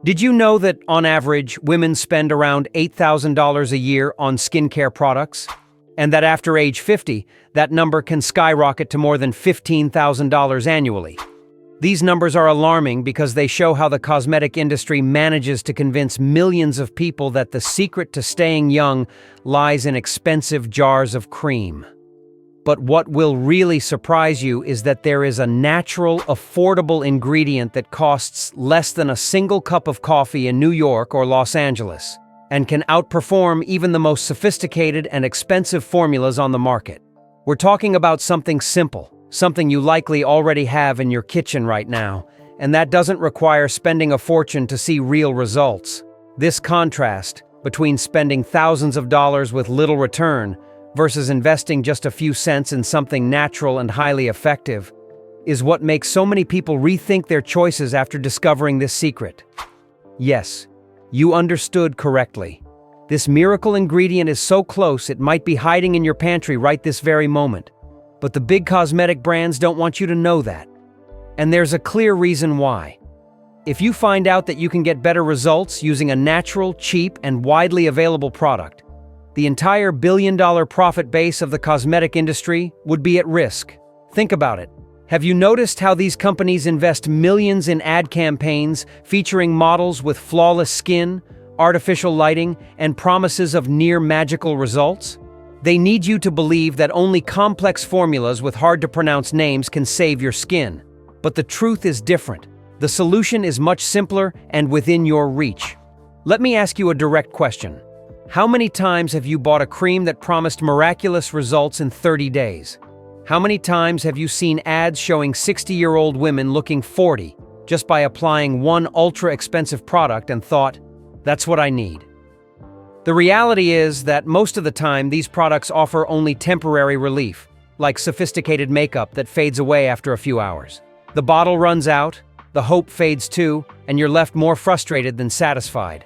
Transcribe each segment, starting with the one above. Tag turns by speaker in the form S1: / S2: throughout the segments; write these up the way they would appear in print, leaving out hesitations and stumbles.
S1: Did you know that, on average, women spend around $8,000 a year on skincare products? And that after age 50, that number can skyrocket to more than $15,000 annually. These numbers are alarming because they show how the cosmetic industry manages to convince millions of people that the secret to staying young lies in expensive jars of cream. But what will really surprise you is that there is a natural, affordable ingredient that costs less than a single cup of coffee in New York or Los Angeles, and can outperform even the most sophisticated and expensive formulas on the market. We're talking about something simple, something you likely already have in your kitchen right now, and that doesn't require spending a fortune to see real results. This contrast between spending thousands of dollars with little return versus investing just a few cents in something natural and highly effective is what makes so many people rethink their choices after discovering this secret. Yes, you understood correctly. This miracle ingredient is so close it might be hiding in your pantry right this very moment. But the big cosmetic brands don't want you to know that. And there's a clear reason why. If you find out that you can get better results using a natural, cheap, and widely available product, the entire billion-dollar profit base of the cosmetic industry would be at risk. Think about it. Have you noticed how these companies invest millions in ad campaigns featuring models with flawless skin, artificial lighting, and promises of near-magical results? They need you to believe that only complex formulas with hard-to-pronounce names can save your skin. But the truth is different. The solution is much simpler and within your reach. Let me ask you a direct question. How many times have you bought a cream that promised miraculous results in 30 days? How many times have you seen ads showing 60-year-old women looking 40 just by applying one ultra-expensive product and thought, "That's what I need"? The reality is that most of the time these products offer only temporary relief, like sophisticated makeup that fades away after a few hours. The bottle runs out, the hope fades too, and you're left more frustrated than satisfied.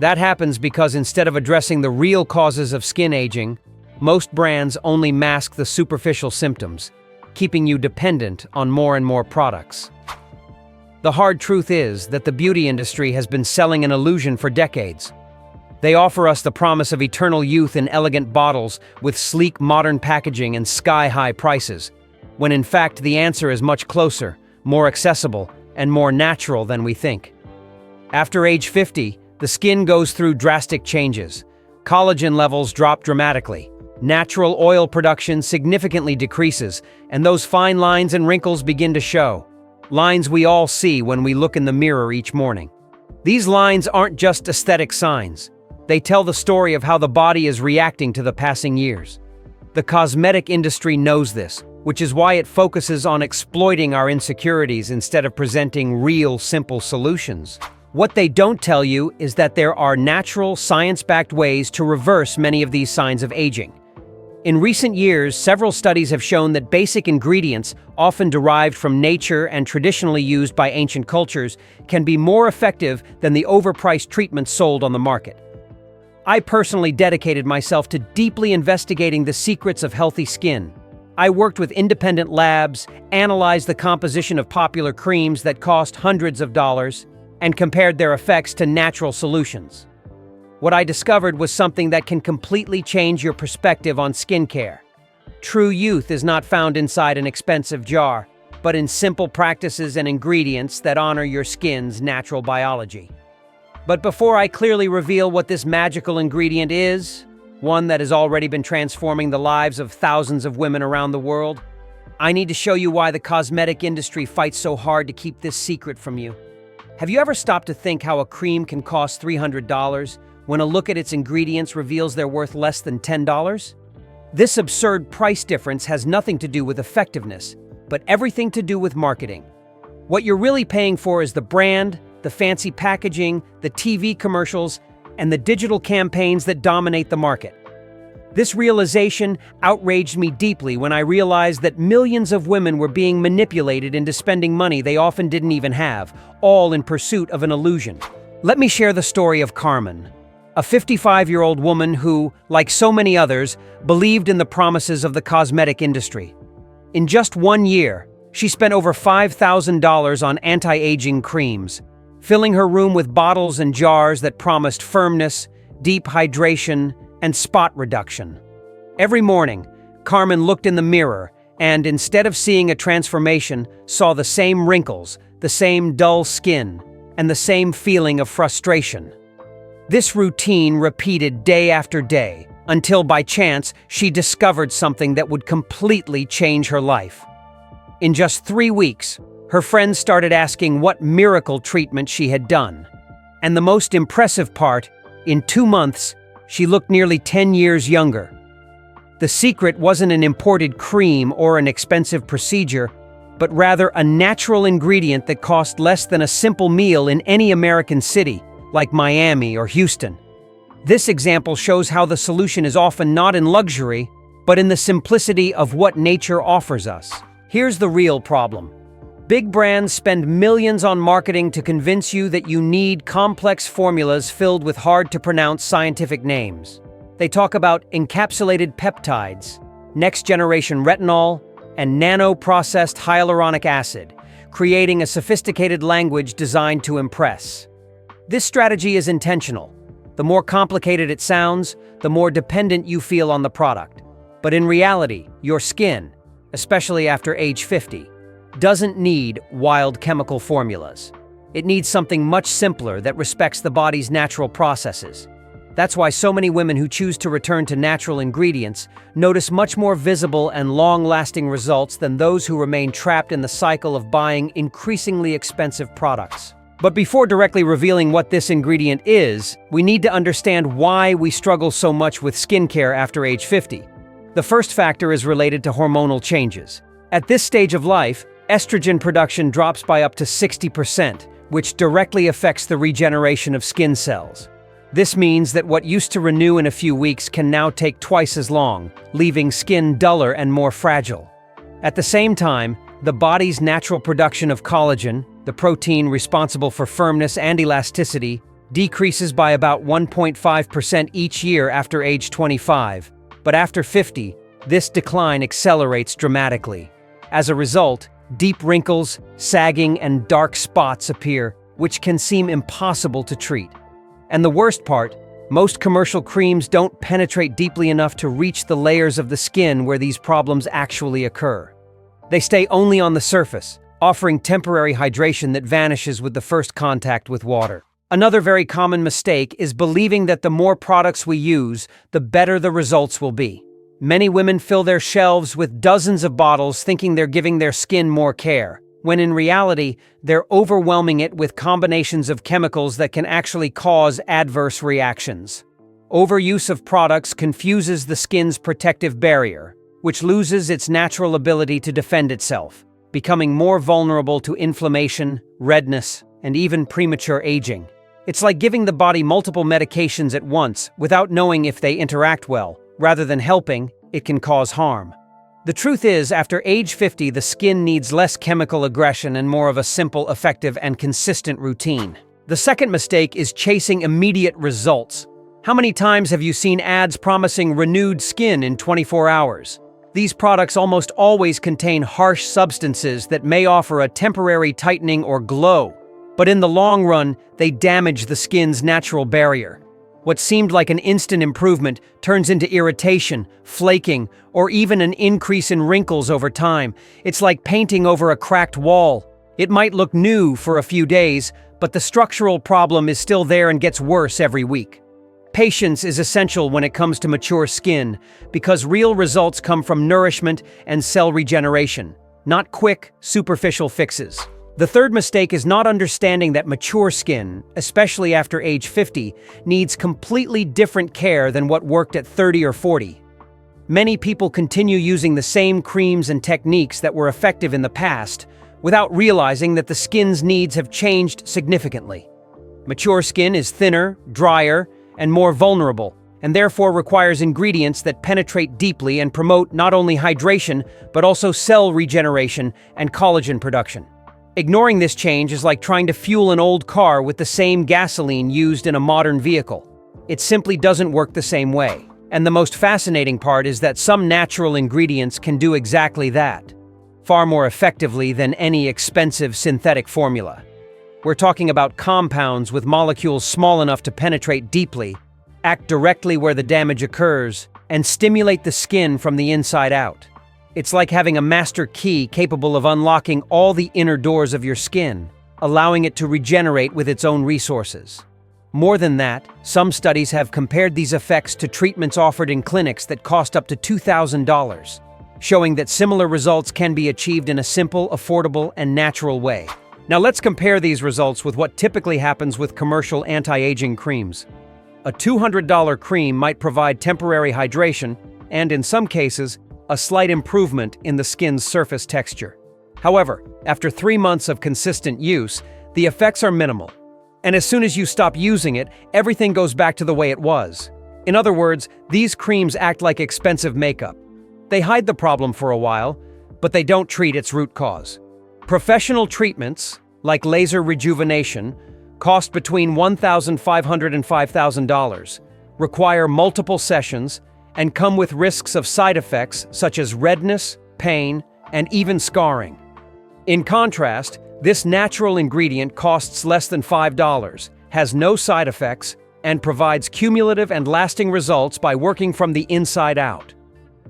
S1: That happens because instead of addressing the real causes of skin aging, most brands only mask the superficial symptoms, keeping you dependent on more and more products. The hard truth is that the beauty industry has been selling an illusion for decades. They offer us the promise of eternal youth in elegant bottles with sleek modern packaging and sky-high prices, when in fact the answer is much closer, more accessible, and more natural than we think. After age 50, the skin goes through drastic changes. Collagen levels drop dramatically. Natural oil production significantly decreases, and those fine lines and wrinkles begin to show. Lines we all see when we look in the mirror each morning. These lines aren't just aesthetic signs. They tell the story of how the body is reacting to the passing years. The cosmetic industry knows this, which is why it focuses on exploiting our insecurities instead of presenting real, simple solutions. What they don't tell you is that there are natural, science-backed ways to reverse many of these signs of aging. In recent years, several studies have shown that basic ingredients, often derived from nature and traditionally used by ancient cultures, can be more effective than the overpriced treatments sold on the market. I personally dedicated myself to deeply investigating the secrets of healthy skin. I worked with independent labs, analyzed the composition of popular creams that cost hundreds of dollars, and compared their effects to natural solutions. What I discovered was something that can completely change your perspective on skincare. True youth is not found inside an expensive jar, but in simple practices and ingredients that honor your skin's natural biology. But before I clearly reveal what this magical ingredient is, one that has already been transforming the lives of thousands of women around the world, I need to show you why the cosmetic industry fights so hard to keep this secret from you. Have you ever stopped to think how a cream can cost $300 when a look at its ingredients reveals they're worth less than $10? This absurd price difference has nothing to do with effectiveness, but everything to do with marketing. What you're really paying for is the brand, the fancy packaging, the TV commercials, and the digital campaigns that dominate the market. This realization outraged me deeply when I realized that millions of women were being manipulated into spending money they often didn't even have, all in pursuit of an illusion. Let me share the story of Carmen, a 55-year-old woman who, like so many others, believed in the promises of the cosmetic industry. In just 1 year, she spent over $5,000 on anti-aging creams, filling her room with bottles and jars that promised firmness, deep hydration, and spot reduction. Every morning, Carmen looked in the mirror and, instead of seeing a transformation, saw the same wrinkles, the same dull skin, and the same feeling of frustration. This routine repeated day after day, until by chance she discovered something that would completely change her life. In just 3 weeks, her friends started asking what miracle treatment she had done. And the most impressive part, in 2 months, she looked nearly 10 years younger. The secret wasn't an imported cream or an expensive procedure, but rather a natural ingredient that cost less than a simple meal in any American city, like Miami or Houston. This example shows how the solution is often not in luxury, but in the simplicity of what nature offers us. Here's the real problem. Big brands spend millions on marketing to convince you that you need complex formulas filled with hard-to-pronounce scientific names. They talk about encapsulated peptides, next-generation retinol, and nano-processed hyaluronic acid, creating a sophisticated language designed to impress. This strategy is intentional. The more complicated it sounds, the more dependent you feel on the product. But in reality, your skin, especially after age 50, doesn't need wild chemical formulas. It needs something much simpler that respects the body's natural processes. That's why so many women who choose to return to natural ingredients notice much more visible and long-lasting results than those who remain trapped in the cycle of buying increasingly expensive products. But before directly revealing what this ingredient is, we need to understand why we struggle so much with skincare after age 50. The first factor is related to hormonal changes. At this stage of life, estrogen production drops by up to 60%, which directly affects the regeneration of skin cells. This means that what used to renew in a few weeks can now take twice as long, leaving skin duller and more fragile. At the same time, the body's natural production of collagen, the protein responsible for firmness and elasticity, decreases by about 1.5% each year after age 25. But after 50, this decline accelerates dramatically. As a result, deep wrinkles, sagging, and dark spots appear, which can seem impossible to treat. And the worst part, most commercial creams don't penetrate deeply enough to reach the layers of the skin where these problems actually occur. They stay only on the surface, offering temporary hydration that vanishes with the first contact with water. Another very common mistake is believing that the more products we use, the better the results will be. Many women fill their shelves with dozens of bottles thinking they're giving their skin more care, when in reality, they're overwhelming it with combinations of chemicals that can actually cause adverse reactions. Overuse of products confuses the skin's protective barrier, which loses its natural ability to defend itself, becoming more vulnerable to inflammation, redness, and even premature aging. It's like giving the body multiple medications at once without knowing if they interact well. Rather than helping, it can cause harm. The truth is, after age 50, the skin needs less chemical aggression and more of a simple, effective, and consistent routine. The second mistake is chasing immediate results. How many times have you seen ads promising renewed skin in 24 hours? These products almost always contain harsh substances that may offer a temporary tightening or glow, but in the long run, they damage the skin's natural barrier. What seemed like an instant improvement turns into irritation, flaking, or even an increase in wrinkles over time. It's like painting over a cracked wall. It might look new for a few days, but the structural problem is still there and gets worse every week. Patience is essential when it comes to mature skin, because real results come from nourishment and cell regeneration, not quick, superficial fixes. The third mistake is not understanding that mature skin, especially after age 50, needs completely different care than what worked at 30 or 40. Many people continue using the same creams and techniques that were effective in the past, without realizing that the skin's needs have changed significantly. Mature skin is thinner, drier, and more vulnerable, and therefore requires ingredients that penetrate deeply and promote not only hydration, but also cell regeneration and collagen production. Ignoring this change is like trying to fuel an old car with the same gasoline used in a modern vehicle. It simply doesn't work the same way. And the most fascinating part is that some natural ingredients can do exactly that, far more effectively than any expensive synthetic formula. We're talking about compounds with molecules small enough to penetrate deeply, act directly where the damage occurs, and stimulate the skin from the inside out. It's like having a master key capable of unlocking all the inner doors of your skin, allowing it to regenerate with its own resources. More than that, some studies have compared these effects to treatments offered in clinics that cost up to $2,000, showing that similar results can be achieved in a simple, affordable, and natural way. Now let's compare these results with what typically happens with commercial anti-aging creams. A $200 cream might provide temporary hydration and, in some cases, a slight improvement in the skin's surface texture. However, after 3 months of consistent use, the effects are minimal. And as soon as you stop using it, everything goes back to the way it was. In other words, these creams act like expensive makeup. They hide the problem for a while, but they don't treat its root cause. Professional treatments, like laser rejuvenation, cost between $1,500 and $5,000, require multiple sessions, and come with risks of side effects such as redness, pain, and even scarring. In contrast, this natural ingredient costs less than $5, has no side effects, and provides cumulative and lasting results by working from the inside out.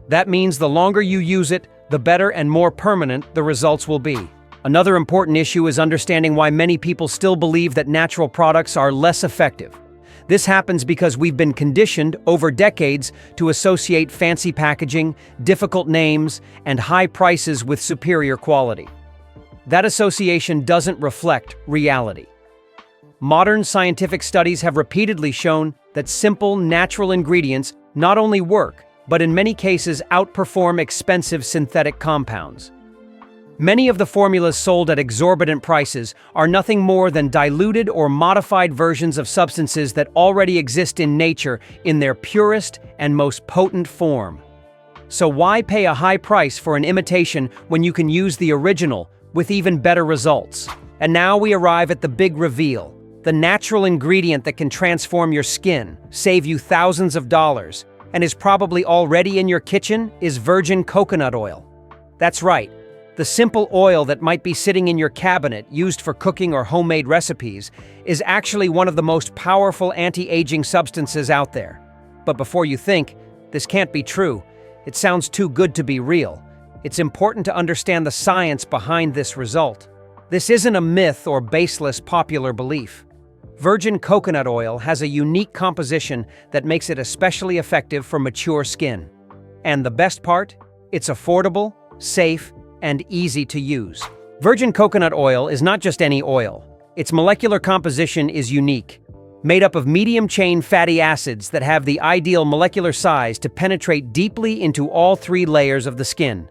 S1: That means the longer you use it, the better and more permanent the results will be. Another important issue is understanding why many people still believe that natural products are less effective. This happens because we've been conditioned over decades to associate fancy packaging, difficult names, and high prices with superior quality. That association doesn't reflect reality. Modern scientific studies have repeatedly shown that simple, natural ingredients not only work, but in many cases outperform expensive synthetic compounds. Many of the formulas sold at exorbitant prices are nothing more than diluted or modified versions of substances that already exist in nature in their purest and most potent form. So why pay a high price for an imitation when you can use the original with even better results? And now we arrive at the big reveal. The natural ingredient that can transform your skin, save you thousands of dollars, and is probably already in your kitchen is virgin coconut oil. That's right. The simple oil that might be sitting in your cabinet used for cooking or homemade recipes is actually one of the most powerful anti-aging substances out there. But before you think, this can't be true, it sounds too good to be real, it's important to understand the science behind this result. This isn't a myth or baseless popular belief. Virgin coconut oil has a unique composition that makes it especially effective for mature skin. And the best part? It's affordable, safe, and easy to use. Virgin coconut oil is not just any oil. Its molecular composition is unique, made up of medium-chain fatty acids that have the ideal molecular size to penetrate deeply into all 3 layers of the skin.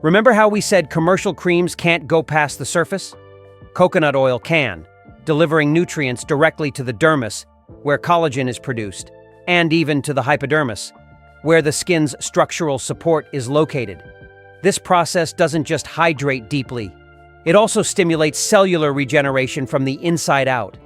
S1: Remember how we said commercial creams can't go past the surface? Coconut oil can, delivering nutrients directly to the dermis, where collagen is produced, and even to the hypodermis, where the skin's structural support is located. This process doesn't just hydrate deeply. It also stimulates cellular regeneration from the inside out.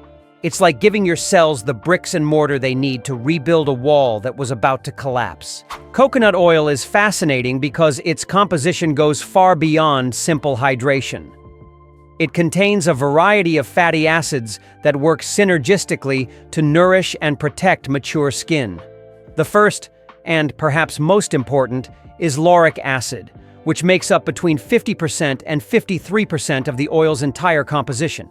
S1: It's like giving your cells the bricks and mortar they need to rebuild a wall that was about to collapse. Coconut oil is fascinating because its composition goes far beyond simple hydration. It contains a variety of fatty acids that work synergistically to nourish and protect mature skin. The first, and perhaps most important, is lauric acid, which makes up between 50% and 53% of the oil's entire composition.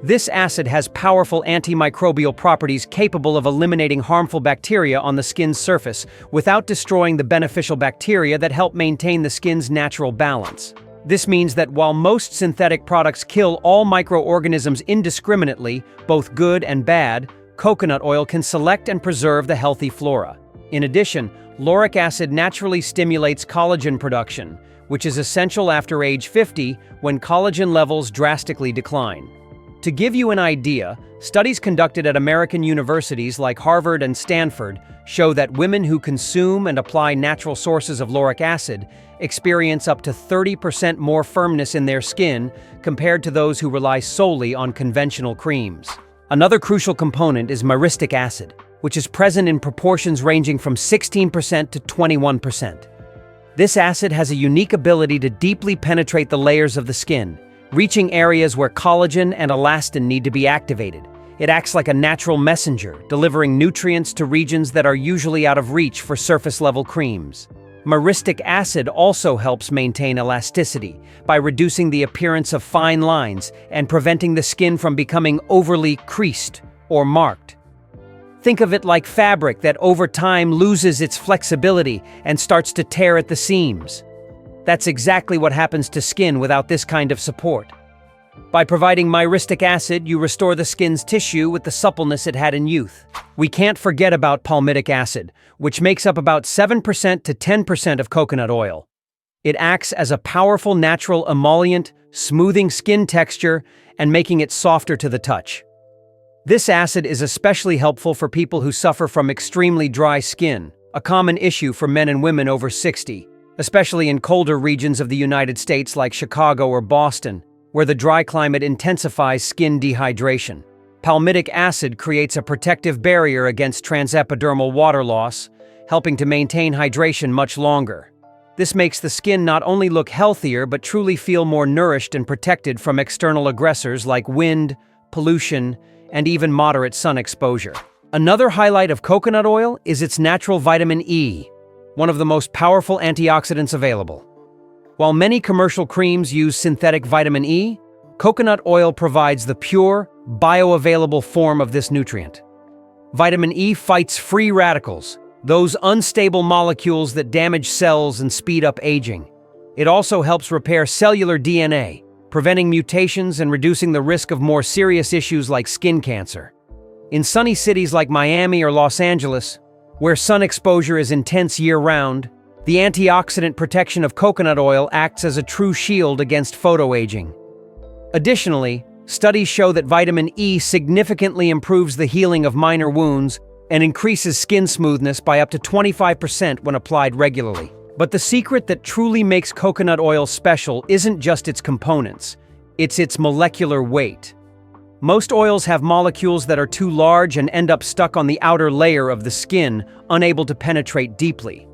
S1: This acid has powerful antimicrobial properties capable of eliminating harmful bacteria on the skin's surface without destroying the beneficial bacteria that help maintain the skin's natural balance. This means that while most synthetic products kill all microorganisms indiscriminately, both good and bad, coconut oil can select and preserve the healthy flora. In addition, lauric acid naturally stimulates collagen production, which is essential after age 50 when collagen levels drastically decline. To give you an idea, studies conducted at American universities like Harvard and Stanford show that women who consume and apply natural sources of lauric acid experience up to 30% more firmness in their skin compared to those who rely solely on conventional creams. Another crucial component is myristic acid, which is present in proportions ranging from 16% to 21%. This acid has a unique ability to deeply penetrate the layers of the skin, reaching areas where collagen and elastin need to be activated. It acts like a natural messenger, delivering nutrients to regions that are usually out of reach for surface-level creams. Myristic acid also helps maintain elasticity by reducing the appearance of fine lines and preventing the skin from becoming overly creased or marked. Think of it like fabric that over time loses its flexibility and starts to tear at the seams. That's exactly what happens to skin without this kind of support. By providing myristic acid, you restore the skin's tissue with the suppleness it had in youth. We can't forget about palmitic acid, which makes up about 7% to 10% of coconut oil. It acts as a powerful natural emollient, smoothing skin texture and making it softer to the touch. This acid is especially helpful for people who suffer from extremely dry skin, a common issue for men and women over 60, especially in colder regions of the United States like Chicago or Boston, where the dry climate intensifies skin dehydration. Palmitic acid creates a protective barrier against transepidermal water loss, helping to maintain hydration much longer. This makes the skin not only look healthier but truly feel more nourished and protected from external aggressors like wind, pollution, and even moderate sun exposure. Another highlight of coconut oil is its natural vitamin E, one of the most powerful antioxidants available. While many commercial creams use synthetic vitamin E, coconut oil provides the pure, bioavailable form of this nutrient. Vitamin E fights free radicals, those unstable molecules that damage cells and speed up aging. It also helps repair cellular DNA, preventing mutations and reducing the risk of more serious issues like skin cancer. In sunny cities like Miami or Los Angeles, where sun exposure is intense year-round, the antioxidant protection of coconut oil acts as a true shield against photoaging. Additionally, studies show that vitamin E significantly improves the healing of minor wounds and increases skin smoothness by up to 25% when applied regularly. But the secret that truly makes coconut oil special isn't just its components, it's its molecular weight. Most oils have molecules that are too large and end up stuck on the outer layer of the skin, unable to penetrate deeply.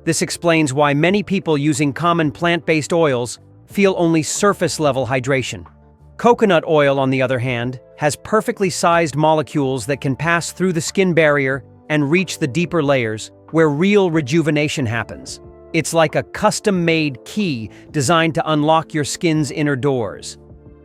S1: This explains why many people using common plant-based oils feel only surface-level hydration. Coconut oil, on the other hand, has perfectly sized molecules that can pass through the skin barrier and reach the deeper layers, where real rejuvenation happens. It's like a custom-made key designed to unlock your skin's inner doors.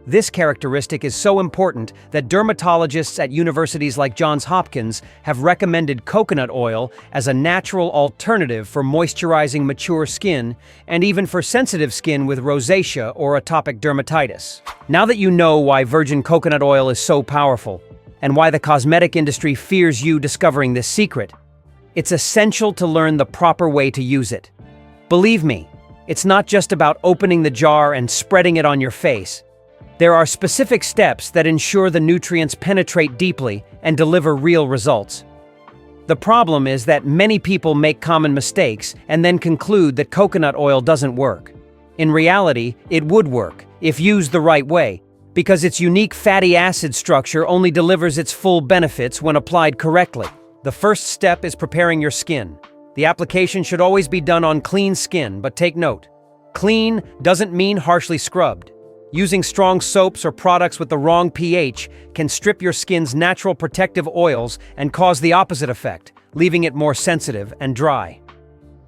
S1: This characteristic is so important that dermatologists at universities like Johns Hopkins have recommended coconut oil as a natural alternative for moisturizing mature skin and even for sensitive skin with rosacea or atopic dermatitis. Now that you know why virgin coconut oil is so powerful and why the cosmetic industry fears you discovering this secret, it's essential to learn the proper way to use it. Believe me, it's not just about opening the jar and spreading it on your face. There are specific steps that ensure the nutrients penetrate deeply and deliver real results. The problem is that many people make common mistakes and then conclude that coconut oil doesn't work. In reality, it would work, if used the right way, because its unique fatty acid structure only delivers its full benefits when applied correctly. The first step is preparing your skin. The application should always be done on clean skin, but take note. Clean doesn't mean harshly scrubbed. Using strong soaps or products with the wrong pH can strip your skin's natural protective oils and cause the opposite effect, leaving it more sensitive and dry.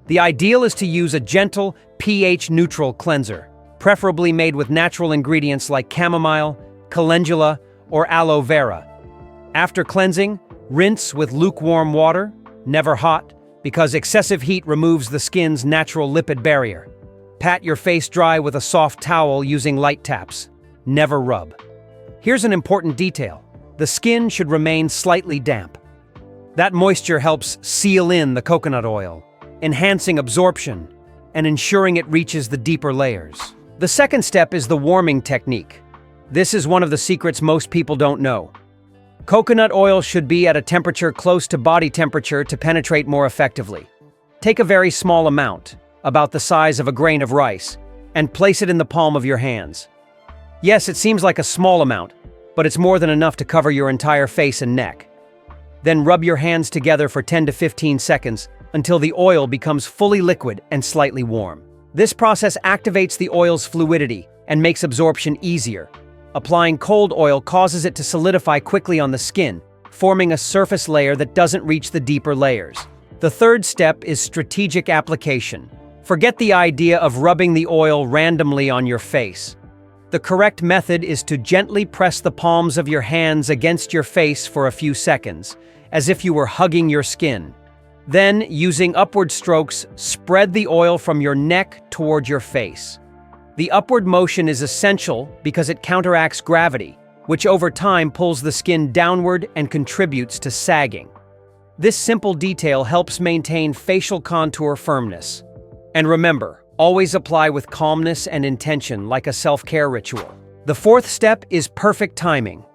S1: The ideal is to use a gentle, pH-neutral cleanser, preferably made with natural ingredients like chamomile, calendula, or aloe vera. After cleansing, rinse with lukewarm water, never hot, because excessive heat removes the skin's natural lipid barrier. Pat your face dry with a soft towel using light taps. Never rub. Here's an important detail. The skin should remain slightly damp. That moisture helps seal in the coconut oil, enhancing absorption and ensuring it reaches the deeper layers. The second step is the warming technique. This is one of the secrets most people don't know. Coconut oil should be at a temperature close to body temperature to penetrate more effectively. Take a very small amount, about the size of a grain of rice, and place it in the palm of your hands. Yes, it seems like a small amount, but it's more than enough to cover your entire face and neck. Then rub your hands together for 10 to 15 seconds until the oil becomes fully liquid and slightly warm. This process activates the oil's fluidity, and makes absorption easier. Applying cold oil causes it to solidify quickly on the skin, forming a surface layer that doesn't reach the deeper layers. The third step is strategic application. Forget the idea of rubbing the oil randomly on your face. The correct method is to gently press the palms of your hands against your face for a few seconds, as if you were hugging your skin. Then, using upward strokes, spread the oil from your neck toward your face. The upward motion is essential because it counteracts gravity, which over time pulls the skin downward and contributes to sagging. This simple detail helps maintain facial contour firmness. And remember, always apply with calmness and intention like a self-care ritual. The fourth step is perfect timing.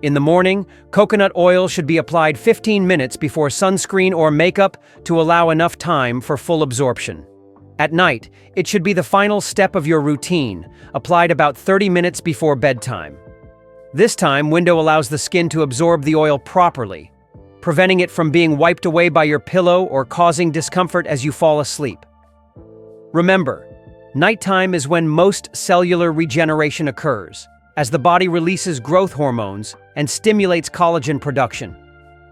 S1: In the morning, coconut oil should be applied 15 minutes before sunscreen or makeup to allow enough time for full absorption. At night, it should be the final step of your routine, applied about 30 minutes before bedtime. This time window allows the skin to absorb the oil properly, preventing it from being wiped away by your pillow or causing discomfort as you fall asleep. Remember, nighttime is when most cellular regeneration occurs, as the body releases growth hormones and stimulates collagen production.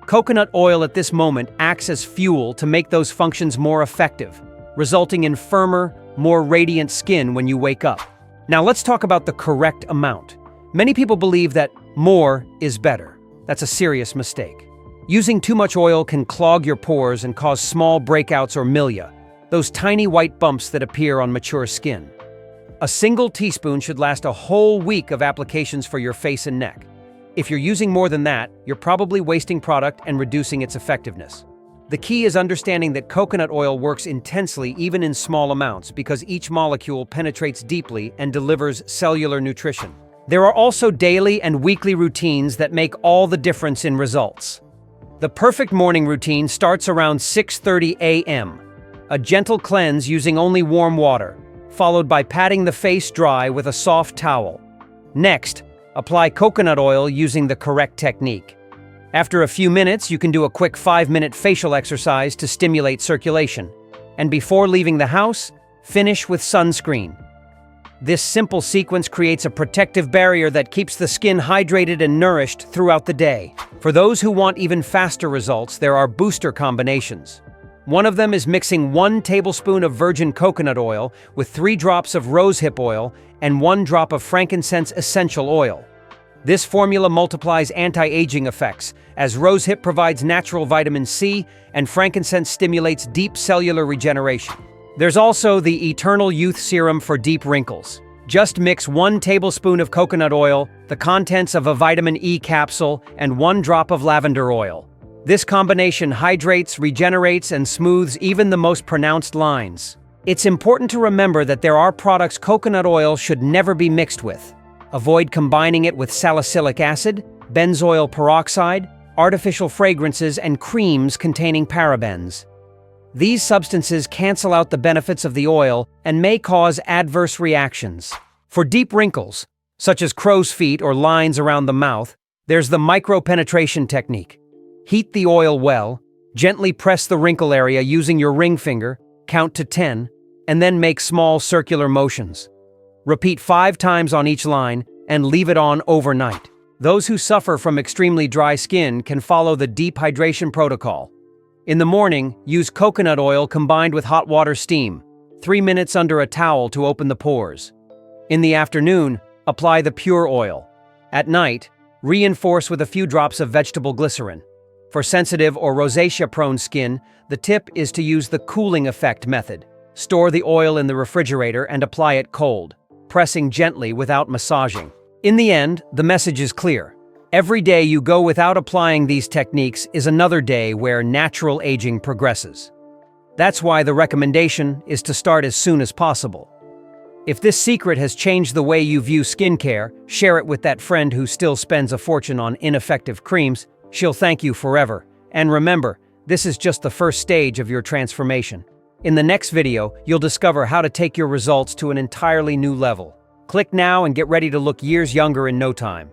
S1: Coconut oil at this moment acts as fuel to make those functions more effective, resulting in firmer, more radiant skin when you wake up. Now let's talk about the correct amount. Many people believe that more is better. That's a serious mistake. Using too much oil can clog your pores and cause small breakouts or milia, those tiny white bumps that appear on mature skin. A single teaspoon should last a whole week of applications for your face and neck. If you're using more than that, you're probably wasting product and reducing its effectiveness. The key is understanding that coconut oil works intensely even in small amounts because each molecule penetrates deeply and delivers cellular nutrition. There are also daily and weekly routines that make all the difference in results. The perfect morning routine starts around 6:30 a.m. A gentle cleanse using only warm water, followed by patting the face dry with a soft towel. Next, apply coconut oil using the correct technique. After a few minutes, you can do a quick 5-minute facial exercise to stimulate circulation. And before leaving the house, finish with sunscreen. This simple sequence creates a protective barrier that keeps the skin hydrated and nourished throughout the day. For those who want even faster results, there are booster combinations. One of them is mixing 1 tablespoon of virgin coconut oil with 3 drops of rosehip oil and 1 drop of frankincense essential oil. This formula multiplies anti-aging effects, as rosehip provides natural vitamin C and frankincense stimulates deep cellular regeneration. There's also the Eternal Youth Serum for deep wrinkles. Just mix 1 tablespoon of coconut oil, the contents of a vitamin E capsule, and 1 drop of lavender oil. This combination hydrates, regenerates, and smooths even the most pronounced lines. It's important to remember that there are products coconut oil should never be mixed with. Avoid combining it with salicylic acid, benzoyl peroxide, artificial fragrances, and creams containing parabens. These substances cancel out the benefits of the oil and may cause adverse reactions. For deep wrinkles, such as crow's feet or lines around the mouth, there's the micropenetration technique. Heat the oil well, gently press the wrinkle area using your ring finger, count to 10, and then make small circular motions. Repeat 5 times on each line and leave it on overnight. Those who suffer from extremely dry skin can follow the deep hydration protocol. In the morning, use coconut oil combined with hot water steam, 3 minutes under a towel to open the pores. In the afternoon, apply the pure oil. At night, reinforce with a few drops of vegetable glycerin. For sensitive or rosacea-prone skin, the tip is to use the cooling effect method. Store the oil in the refrigerator and apply it cold, pressing gently without massaging. In the end, the message is clear. Every day you go without applying these techniques is another day where natural aging progresses. That's why the recommendation is to start as soon as possible. If this secret has changed the way you view skincare, share it with that friend who still spends a fortune on ineffective creams. She'll thank you forever. And remember, this is just the first stage of your transformation. In the next video, you'll discover how to take your results to an entirely new level. Click now and get ready to look years younger in no time.